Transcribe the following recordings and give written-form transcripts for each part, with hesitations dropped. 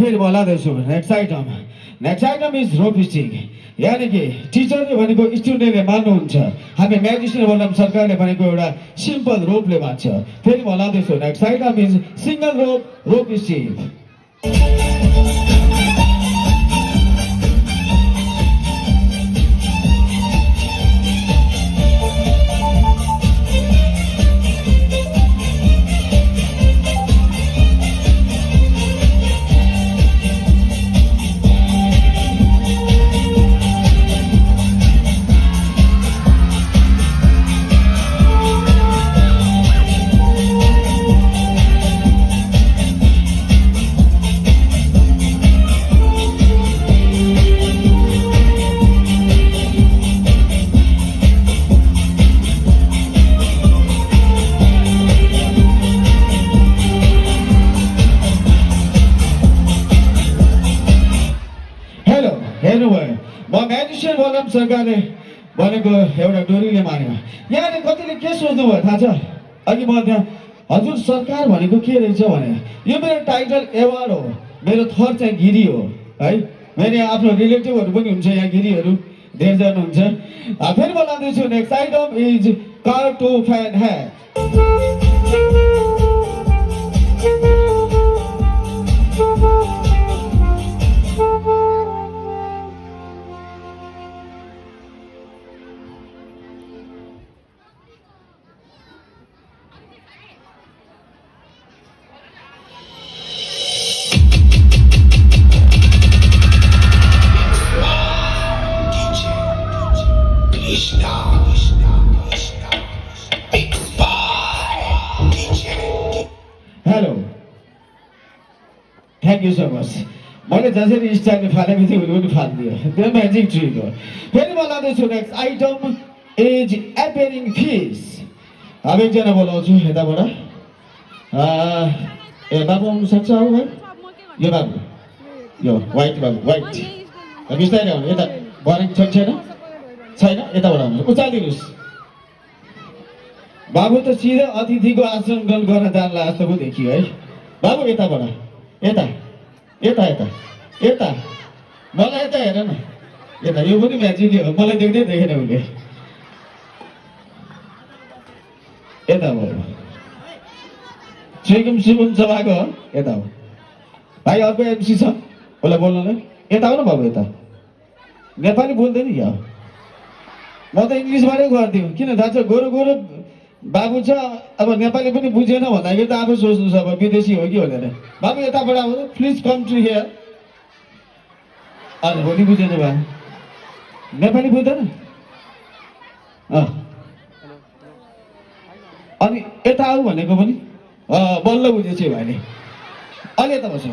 फेरि बोलाउँदैछु next item is rope stick यानि कि टिचरले भनेको स्टुडेन्टले मान्नुहुन्छ हामी म्याजिस्ट्रेट बोल्दा सरकारले भनेको एउटा सिम्पल रोपले मान्छ फेरि बोलाउँदैछु next item is single rope stick सरकारले भनेको एउटा डोरीले मान्यो यहाँले कतिले के सोच्नुभयो थाहा छ अघि म त्यहाँ हजुर सरकार भनेको के रहेछ भने यो मेरो टाइटल एवार्ड हो मेरो थर चाहिँ गिरी हो है मेरो आफ्नो रिलेटिभहरू पनि हुन्छ यहाँ गिरीहरू धेरैजना हुन्छ फेरि बोलाउँदैछु नेक्स्ट आइटम इज कार्टोफ्यान hat hello thank you so much मैले जसरी स्टाइलले फालेको थिएँ उसले पनि फालिदियो त्यो म्याजिक ट्रिक हो फेरि बोलाउँदैछु नेक्स्ट आइटम इज एपेरिङ फिस अब एकजना बोलाउँछु यताबाट ए बाबु आउनु सक्छ हौ भाइ यो बाबु यो वाइट बाबु वाइट बिस्तारै आउनु यता बरेको छैन यताबाट आउनु उचालिदिनुहोस् बाबु त सिधै अतिथिको आसन गर्न जानला जस्तो पो देखियो है बाबु यताबाट यता मलाई यता हेर न यता यो पनि म्याजिकले हो मलाई देख्दै देखेन उसले यता बाबु सुगम सभाको हो यता हो भाइ अर्को एमसी छ उसलाई बोल्नलाई यता हो न बाबु यता नेपाली बोल्दैन क्या म त इङ्ग्लिसबाटै गर्थ्यो किन थाहा छ गोरो बाबु छ अब नेपाली पनि बुझेन भन्दाखेरि त आफै सोच्नु छ अब विदेशी हो कि भनेर बाबु यताबाट आउँदा प्लिज कम टु हियर अनि भोलि बुझेन भए नेपाली बुझ्दैन अनि यता आऊ भनेको पनि बल्ल बुझेछु भाइले अलि यता बस्छ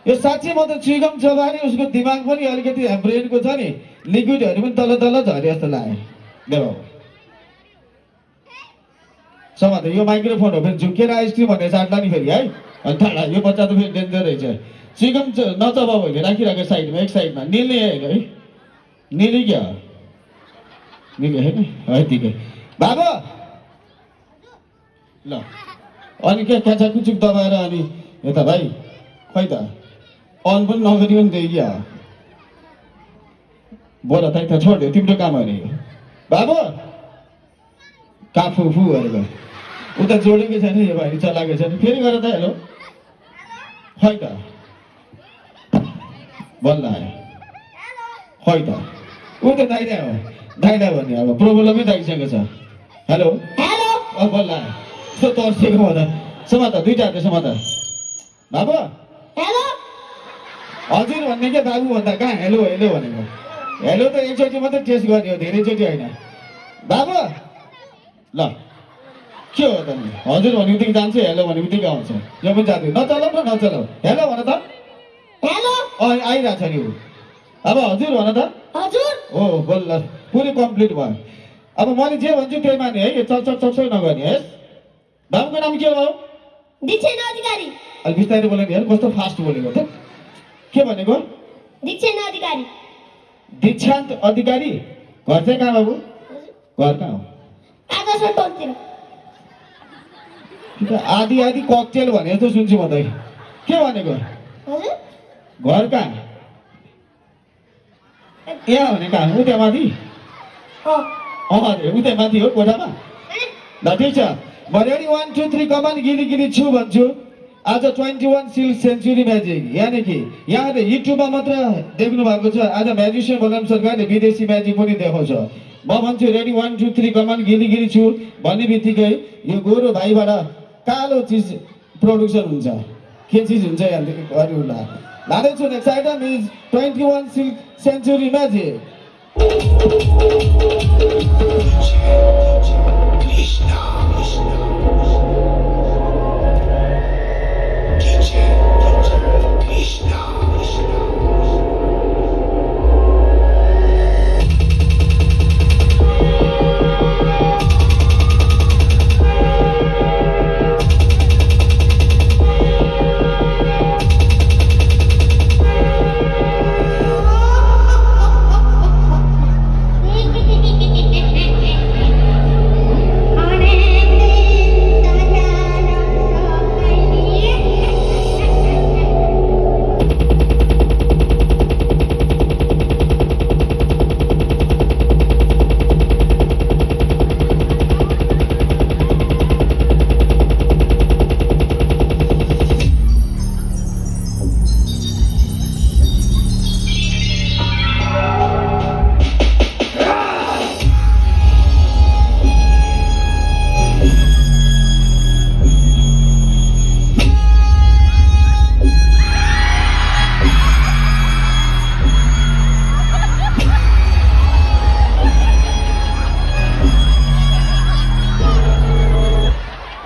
यो साँच्चै म त सुगम छ भने उसको दिमाग पनि अलिकति ब्रेनको छ नि लिक्विडहरू पनि तल झरे जस्तो लाग्यो देऊ समात यो माइक्रोफोन हो फेरि झुकेर आइसक्रिम भनेर चाट्ला नि फेरि है अनि टाढा यो बच्चा त फेरि डेन्जर रहेछ सुगम नचबा भइले राखिरहेको साइडमा एक साइडमा निल्ने है निली क्या निली होइन यतिकै बाबु ल अनि के क्याचाकुचुक दबाएर अनि यता भाइ खै त अन पनि नगरिकन त्यही क्या बोला त छोड्यो तिम्रो काम होइन यो बाबु काफु फु गरेको उता जोडेकै छैन यो भाइ चलाएको छैन फेरि गर त हेलो खै त बल्ल आयो खै त ऊ त दाइरा हो दाइरा भन्ने अब प्रब्लमै दाइसँग छ हेलो बल्ल आयो यसो तर्सेको म त समात दुईटा हातले समात बाबु हजुर भन्ने क्या बाबु भन्दा कहाँ हेलो भनेको हेलो त एकचोटि मात्रै टेस्ट गर्ने हो धेरैचोटि होइन बाबु ल के हो त नि हजुर भने बित्तिकै जान्छ हेलो भने बित्तिकै आउँछ यो पनि जाँदैन नचलाउ न नचलाउ हेलो भन त हेलो आइरहेको छ नि ऊ अब हजुर भन त हजुर हो बल्ल पुरै कम्प्लिट भयो अब मैले जे भन्छु त्यही माने है चकचक नगर्ने है बाबुको नाम के हो दीक्षेन अधिकारी अलि बिस्तारै बोलेको हेर कस्तो फास्ट बोलेको त के भनेको दीक्षेन अधिकारी दीक्षान्त अधिकारी घर चाहिँ कहाँ बाबु घर कहाँ हो आकाशवाणी आदि ककटेल भने जस्तो सुन्छु म त के भनेको हजुर घर कहाँ यहाँ भने कहाँ उता माथि अरे उता माथि हो कोठामा ल ठिक छ म रेडी 1 2 3 कमान गिली गिली छु भन्छु आज 21 सिल्क सेन्चुरी म्याजिक यानि कि यहाँले युट्युबमा मात्र देख्नु भएको छ आज म्याजिसियन बनाम सरकारले विदेशी म्याजिक पनि देखाउँछ म भन्छु रेडी 1 2 3 कमान गिली गिली छु भन्ने बित्तिकै यो गोरो भाइबाट कालो चिज प्रोडक्सन हुन्छ के चिज हुन्छ यहाँ गरिउला लाँदैछु next item is 21 silk century magic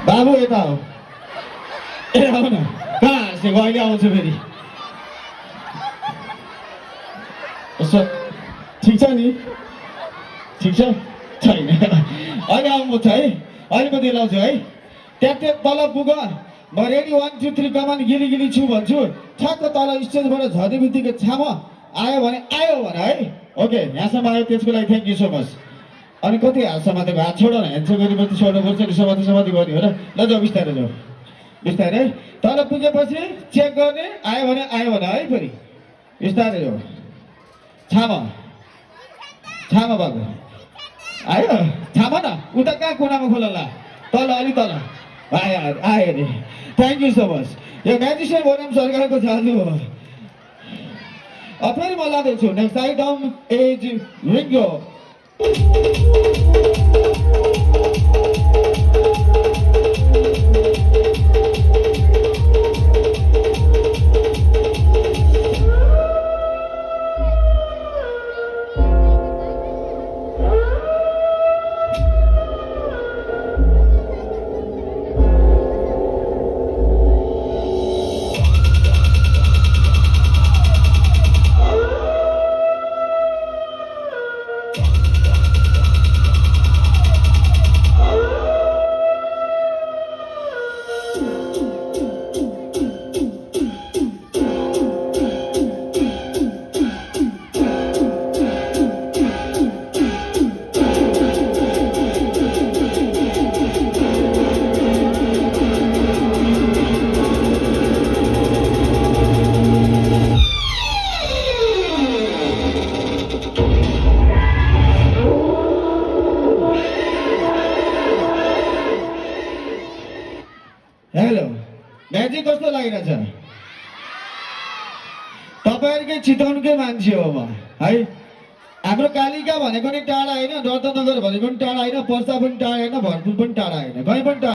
बाबु यता हो ए आऊ न कहाँ हाँसेको अहिले आउँछ फेरि यसो ठिक छ नि ठिक छ छैन अहिले आउनुपर्छ है अहिले म दिलाउँछु है ट्याप तल पुग म रेडी 1 2 3 कमान गिली गिली छु भन्छु ठ्याक्क तल स्टेजबाट झर्ने बित्तिकै छाम आयो भने है ओके यहाँसम्म आयो त्यसको लागि थ्याङ्क यू सो मच अनि कति हात समातेको हात छोड न ह्यान्ड गरी मात्रै छोड्नुपर्छ नि समाति गर्ने हो र ल जाऊ बिस्तारै तल पुगेपछि चेक गर्ने आयो भने है फेरि बिस्तारै हो छाम बाबु आयो छाम न उता कहाँ कुनामा खोला तल अलि तल आयो अरे थ्याङ्क यू सो मच यो म्याजिसियन बनाम सरकारको चालु हो फेरि म लाँदैछु नेक्स्ट आइटम एज रिङ्गो हेलो म्याजिक कस्तो लागिरहेछ तपाईँहरूकै चितवनकै मान्छे हो म है हाम्रो कालिका भनेको नि टाढा होइन रत्नगर भनेको नि टाढा होइन पर्सा पनि टाढा होइन भरतपुर पनि टाढा होइन कहीँ पनि टाढा